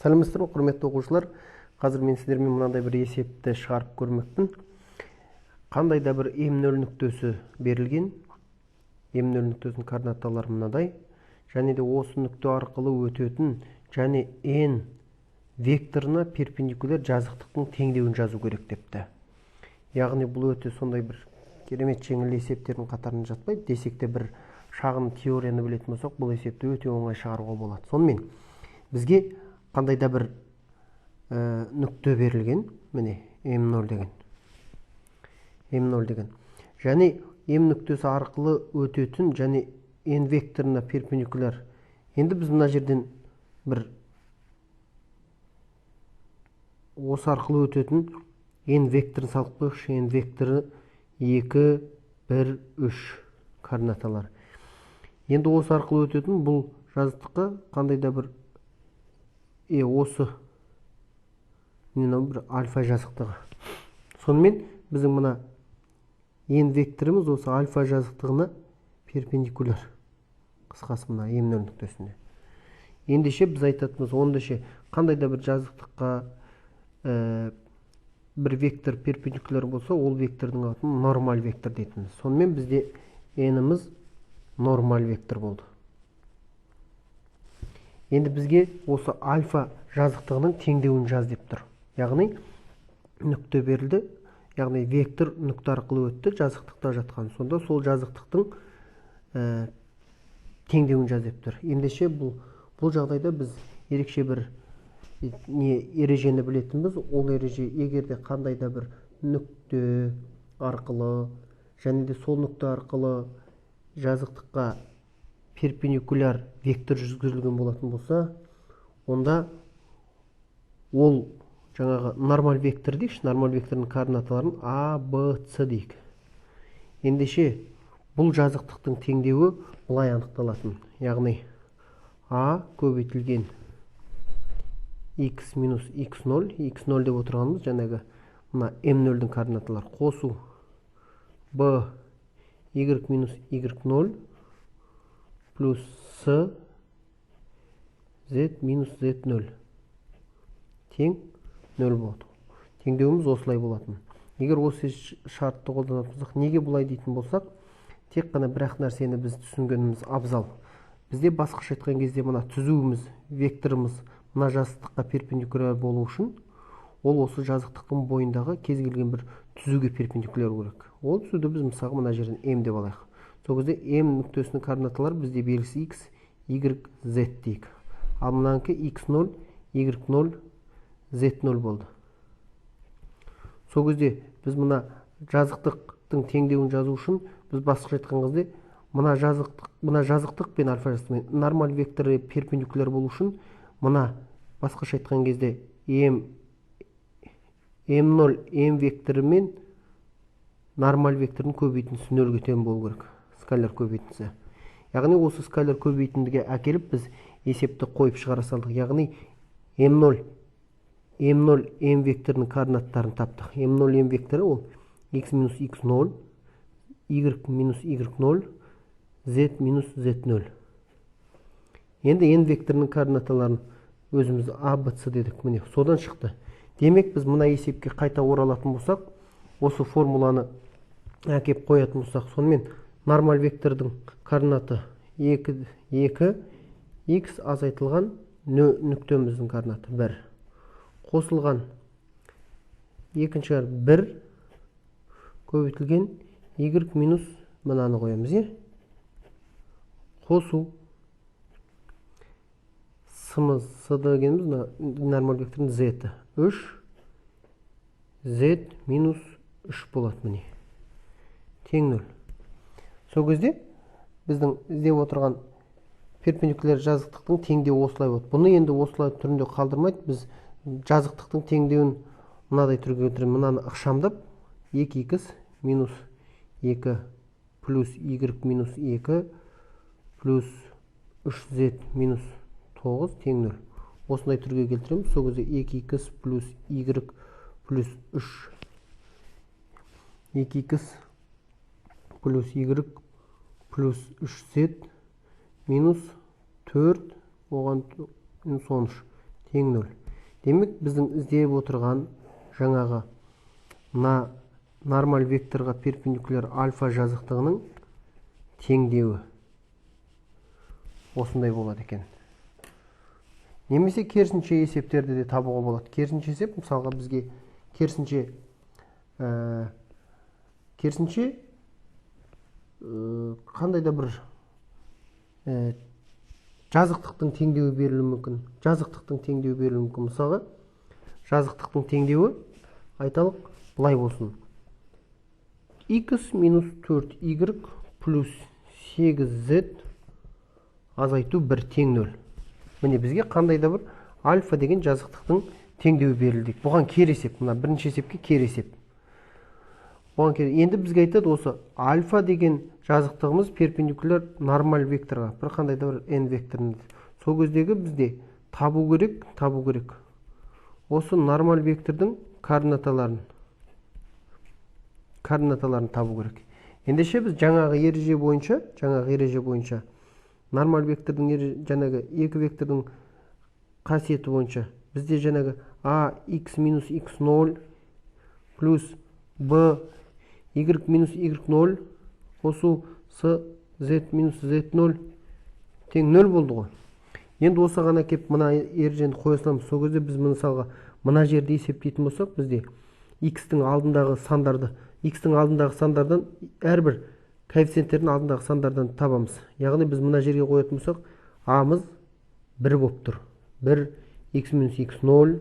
Сәлеметсіздер ме, құрметті оқушылар? Қазір мен сіздермен мынандай бір есепті шығарып көрмекпін. Қандай да бір М0 нүктесі берілген. М0 нүктесінің координаталары мынадай. Және де осы нүкте арқылы өтетін және n векторына перпендикуляр жазықтықтың теңдеуін жазу керек депті. Яғни бұл өте сондай бір керемет жеңіл есептердің қатарына жатпайды. Десек те бір шағын теорияны білетін болсақ, бұл есепті өте оңай шығаруға болады. Сонымен бізге қандай да бір нүкте берілген, міне М0 деген. М0 деген. Және М нүктесі арқылы өтетін және n векторына перпендикуляр. Енді біз мына жерден бір осы арқылы өтетін n векторын салып қойықшы. N векторы 2, 1, 3 координаталар. Енді осы арқылы өтетін бұл жазықтыққа қандай да бір осы бір альфа жазықтығы. Сонымен біздің мына n векторымыз осы альфа жазықтығына перпендикуляр. Қысқасы мына М0 нүктесіне. Ендеше біз айтатынымыз, ондаше қандай да бір жазықтыққа бір вектор перпендикуляр болса, ол вектордың атын нормаль вектор дейтініміз. Сонымен бізде n-іміз нормаль вектор болды. Енді бізге осы альфа жазықтығының теңдеуін жаз деп тұр. Яғни нүкте берілді, яғни вектор нүкте арқылы өтті, жазықтықта жатқан. Сонда сол жазықтықтың теңдеуін жаз деп тұр. Ендеше бұл жағдайда біз ерекше бір ережені білетінбіз. Ол ереже, егерде қандай да бір нүкте арқылы және де сол нүкте арқылы жазықтыққа перпендикуляр вектор жүргізілген болатын болса, онда ол жаңағы нормаль вектор дейікші, нормаль векторының координаталарын А, Б, С дейік. Ендеше бұл жазықтықтың теңдеуі бұлай анықталатын. Яғни А көбейтілген x минус x0, x0 деп отырғанымыз жаңағы мына m0-дің координаталары қосу b y минус y0 плюс с z минус z0 тең 0 болады. Теңдеуіміз осылай болатын. Егер осы шартты қолданатын болсақ, неге бұлай дейтін болсақ, тек қана бір-ақ нәрсені біз түсінгеніміз абзал. Бізде басқаша айтқан кезде мына түзуіміз, векторымыз мына жазықтыққа перпендикуляр болу үшін, ол осы жазықтықтың бойындағы кез келген бір түзуге перпендикуляр керек. Ол түзуді біз мысалы мына жерден m деп алайық. Сол кезде m нүктесінің координаталары бізде белгісі x, y, z дейік. Ал мынанікі x0, y0, z0 болды. Сол кезде біз мына жазықтықтың теңдеуін жазу үшін, біз басқаша айтқан кезде мына жазықтық пен альфа жазықтық нормаль векторы перпендикуляр болу үшін, мына басқаша айтқан кезде m0 m векторы мен нормаль вектордың көбейтіндісі нөлге тең болу керек. Скаляр көбейтіндісі. Яғни осы скаляр көбейтіндіге әкеліп біз есепті қойып шығара салдық. Яғни m0 m векторының координаттарын таптық. m0 m векторы ол x минус x0, y минус y0, z минус z0. Енді n векторының координаталарын өзіміз A, B, C дедік. Міне, содан шықты. Демек, біз мына есепке қайта оралатын болсақ, осы формуланы әкеп қоятын болсақ, сонымен нормаль вектордың координаты 2, x азайтылған нүктеміздің координаты 1. Қосылған екінші 1 көбейтілген y минус мынаны қоямыз. Қосу с дегеніміз нормаль вектордың z 3, z минус 3 болады міне. Тең 0. Сол кезде біздің іздеп отырған перпендикуляр жазықтықтың теңдеуі осылай болады. Бұны енді осылай түрінде қалдырмайды. Біз жазықтықтың теңдеуін мынадай түрге келтіреміз. Мынаны ықшамдап 2x минус 2 плюс y минус 2 плюс 3z минус 9 тең 0. Осындай түрге келтіреміз. Сол кезде 2x плюс y плюс 3 2x плюс y плюс 3z минус 4 оған минус 13 тең 0. Демек, біздің іздеп отырған жаңағы нормаль векторға перпендикуляр альфа жазықтығының теңдеуі осындай болады екен. Немесе керісінше есептерді де табуға болады. Керісінше есеп, мысалға бізге керісінше қандай да бір жазықтықтың теңдеуі берілуі мүмкін. Жазықтықтың теңдеуі берілуі мүмкін. Мысалға жазықтықтың теңдеуі айталық былай болсын. X минус 4y плюс 8z азайту 1 тең 0. Міне бізге қандай да бір альфа деген жазықтықтың теңдеуі берілді. Бұған кер есеп. Мына бірінші есепке кер есеп. Енді бізге айтады, осы альфа деген жазықтығымыз перпендикуляр нормаль векторға, бір қандай да бір n векторын. Сол кездегі бізде табу керек. Осы нормаль вектордың координаталарын табу керек. Ендеше біз жаңағы ереже бойынша нормаль вектордың жаңағы екі вектордың қасиеті бойынша бізде жаңағы a x минус x0 плюс b y минус y0 қосу с z минус z0 тең 0 болды ғой. Енді осы ғана кеп мына ережені қоя саламыз. Сол кезде біз мысалға мына жерде есептейтін болсақ, бізде x-тің алдындағы сандардан әрбір коэффициенттердің алдындағы сандардан табамыз. Яғни біз мына жерге қоятын болсақ, a-мыз 1 болып тұр. 1 x минус x0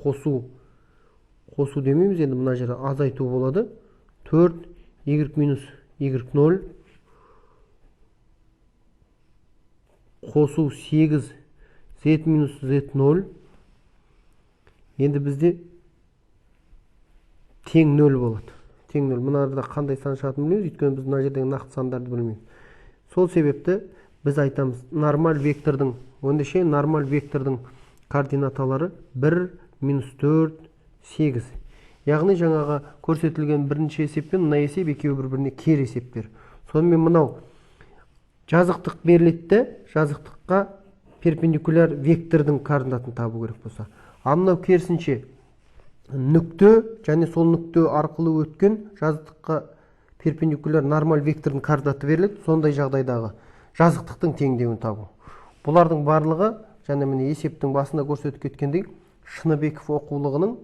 қосу демейміз, енді мына жерде азайту болады. 4 y минус y0 қосу 8 z минус z0 енді бізде тең 0 болады. Тең 0. Мынада қандай сан шығатынын білмейміз, өйткені біз мына жердегі нақты сандарды білмейміз. Сол себепті біз айтамыз, нормаль вектордың координаталары 1 минус 4 8. Яғни жаңағы көрсетілген бірінші есеппен мына есеп екеуі бір-біріне кер есептер. Сонымен мынау жазықтық беріледі, жазықтыққа перпендикуляр вектордың координатын табу керек болса. Ал мынау керісінше нүкте және сол нүкте арқылы өткен жазықтыққа перпендикуляр нормаль вектордың координаты беріледі. Сондай жағдайдағы жазықтықтың теңдеуін табу. Бұлардың барлығы және міне есептің басында көрсетіп кеткендей Шыныбеков оқулығының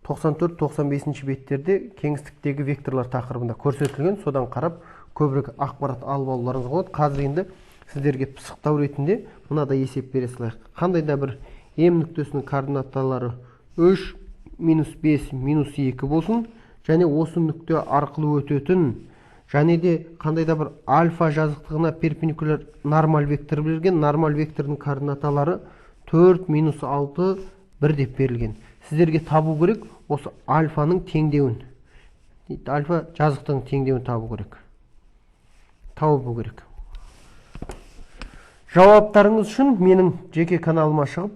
94-95 беттерде кеңістіктегі векторлар тақырыбында көрсетілген. Содан қарап көбірек ақпарат алып алуларыңыз болады. Қазір енді сіздерге пысықтау ретінде мынадай есеп бере салайық. Қандай да бір М нүктесінің координаталары 3 минус 5 минус 2 болсын, және осы нүкте арқылы өтетін және де қандай да бір альфа жазықтығына перпендикуляр нормаль вектор берілген. Нормаль вектордың координаталары 4 минус 6 1 деп берілген. Сіздерге табу керек осы альфаның теңдеуін. Альфа жазықтығының теңдеуін табу керек. Жауаптарыңыз үшін менің жеке каналыма шығып,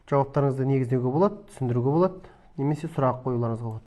жауаптарыңызды негіздеуге болады, түсіндіруге болады, немесе сұрақ қоюларыңызға болады.